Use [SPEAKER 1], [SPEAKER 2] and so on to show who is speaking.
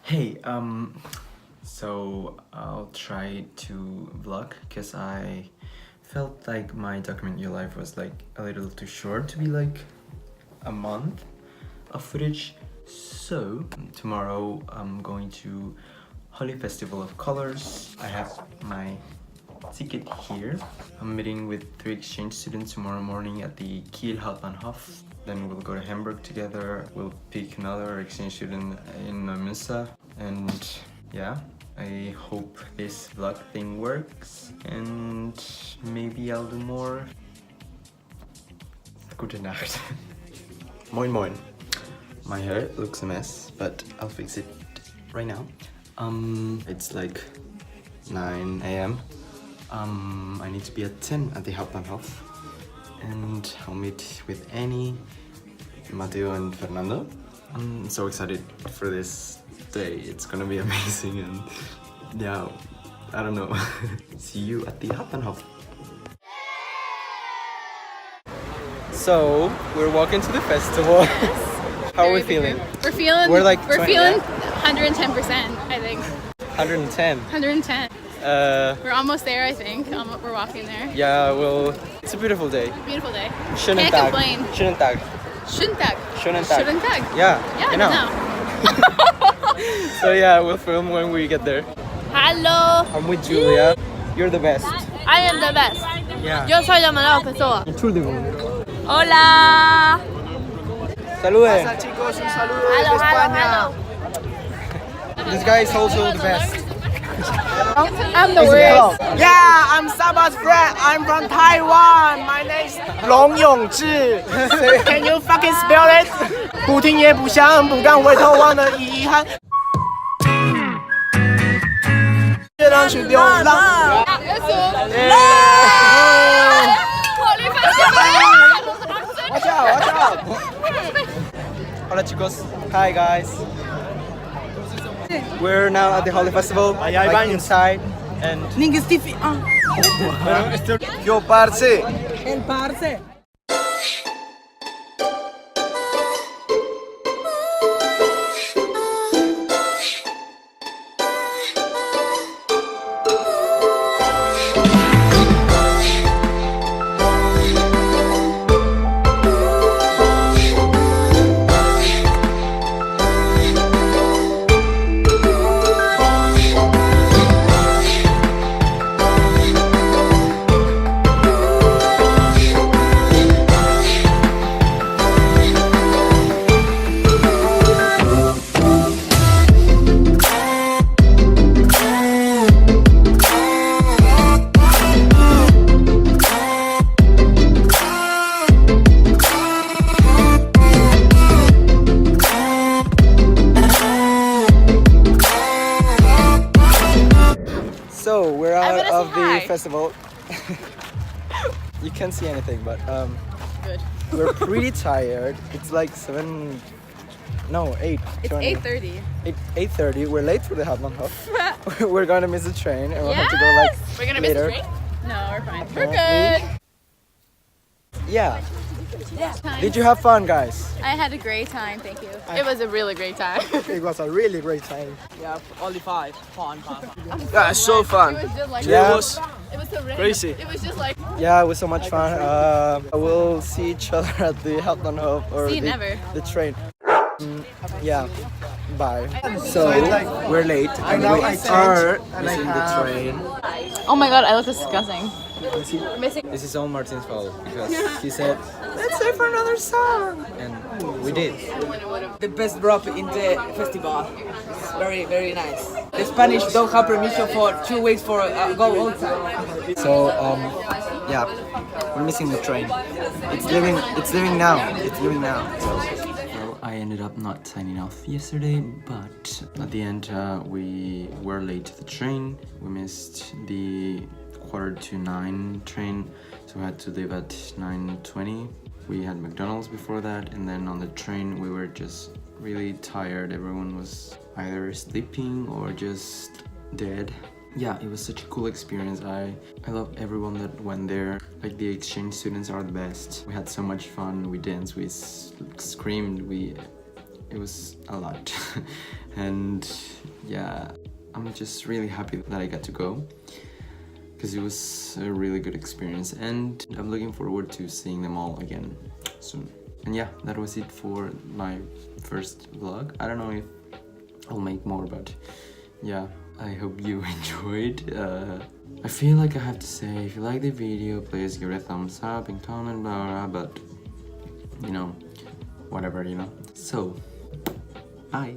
[SPEAKER 1] Hey, so I'll try to vlog because I felt like my document your life was like a little too short to be like a month of footage. So tomorrow I'm going to Holi Festival of Colors. I have my ticket here. I'm meeting with 3 exchange students tomorrow morning at the Kiel Hauptbahnhof. Then we'll go to Hamburg together. We'll pick another exchange student in Münster. And yeah, I hope this vlog thing works. And maybe I'll do more. Gute Nacht. Moin moin. My hair looks a mess, but I'll fix it right now. It's like 9 a.m. I need to be at 10 at the Hauptbahnhof, and I'll meet with Annie, Matteo and Fernando. I'm so excited for this day. It's gonna be amazing, and yeah, I don't know. See you at the Hauptbahnhof. So we're walking to the festival. How are we feeling?
[SPEAKER 2] We're feeling
[SPEAKER 1] 20,
[SPEAKER 2] 110%, I think.
[SPEAKER 1] 110.
[SPEAKER 2] 110. We're almost there, I think. We're walking there.
[SPEAKER 1] Yeah, well, it's a beautiful day.
[SPEAKER 2] Beautiful day.
[SPEAKER 1] Schönen
[SPEAKER 2] Can't
[SPEAKER 1] Tag.
[SPEAKER 2] complain.
[SPEAKER 1] Schönen Tag.
[SPEAKER 2] Schönen Tag.
[SPEAKER 1] Schönen Tag.
[SPEAKER 2] Schönen Tag.
[SPEAKER 1] Yeah,
[SPEAKER 2] Yeah,
[SPEAKER 1] genau.
[SPEAKER 2] genau.
[SPEAKER 1] So yeah, we'll film when we get there.
[SPEAKER 2] Hello.
[SPEAKER 1] I'm with Julia. You're the best.
[SPEAKER 2] I am the best.
[SPEAKER 1] Yeah.
[SPEAKER 2] Yo soy la mejor persona.
[SPEAKER 1] Entschuldigung.
[SPEAKER 2] Hola.
[SPEAKER 1] Salude.
[SPEAKER 3] Chicos, un saludo
[SPEAKER 2] Hello,
[SPEAKER 3] desde
[SPEAKER 2] hello,
[SPEAKER 3] España.
[SPEAKER 2] hello.
[SPEAKER 1] This guy is also the best.
[SPEAKER 2] I'm the worst.
[SPEAKER 3] Yeah, I'm Saba's friend. I'm from Taiwan. My name is Long Yongzhi. Can you fucking spell it? 不听也不想，不敢回头望的遗憾。月亮去流浪。Watch out! Watch out!
[SPEAKER 1] Hola chicos. Hi guys. We're now at the Holi Festival, like inside, and
[SPEAKER 3] Yo, parce.
[SPEAKER 1] so we're out
[SPEAKER 2] gonna
[SPEAKER 1] of
[SPEAKER 2] say
[SPEAKER 1] the
[SPEAKER 2] hi.
[SPEAKER 1] festival. You can't see anything, but
[SPEAKER 2] Good.
[SPEAKER 1] we're pretty tired. It's like 8.
[SPEAKER 2] It's
[SPEAKER 1] 20.
[SPEAKER 2] 8:30.
[SPEAKER 1] 8:30. We're late for the Hauptbahnhof. We're gonna miss the train, and we'll have to go like
[SPEAKER 2] We're gonna
[SPEAKER 1] later.
[SPEAKER 2] miss the train? No, we're fine. We're
[SPEAKER 1] Apparently.
[SPEAKER 2] good.
[SPEAKER 1] Yeah. Did you have fun, guys?
[SPEAKER 2] I had a great time, thank you. It was a really great time.
[SPEAKER 3] It was a really great time.
[SPEAKER 4] Yeah, only 5. Fun.
[SPEAKER 3] Yeah, so fun.
[SPEAKER 2] It was just like
[SPEAKER 1] Yeah.
[SPEAKER 2] it was so random.
[SPEAKER 3] Crazy.
[SPEAKER 2] It was just like
[SPEAKER 1] Yeah, it was so much fun. We'll see each other at the Hauptbahnhof or
[SPEAKER 2] See you
[SPEAKER 1] the,
[SPEAKER 2] never.
[SPEAKER 1] the train. Yeah, bye. So we're late and we are missing the train.
[SPEAKER 2] oh my god, I look disgusting.
[SPEAKER 1] This is all Martin's fault because he said, let's stay for another song, and we did.
[SPEAKER 4] The best drop in the festival. It's very, very nice. The Spanish don't have permission for 2 weeks for go outside.
[SPEAKER 1] So yeah, we're missing the train. It's leaving now. It's leaving now. So I ended up not signing off yesterday, but at the end we were late to the train. We missed the 8:45 train, so we had to leave at 9:20. We had McDonald's before that, and then on the train we were just really tired. Everyone was either sleeping or just dead. Yeah, it was such a cool experience. I love everyone that went there. Like, the exchange students are the best. We had so much fun. We danced, we screamed, it was a lot. And yeah, I'm just really happy that I got to go, because it was a really good experience, and I'm looking forward to seeing them all again soon. And yeah, that was it for my first vlog. I don't know if I'll make more, but yeah, I hope you enjoyed. I feel like I have to say, if you like the video, please give it a thumbs up and comment, blah, blah, but you know, whatever, you know. So, bye.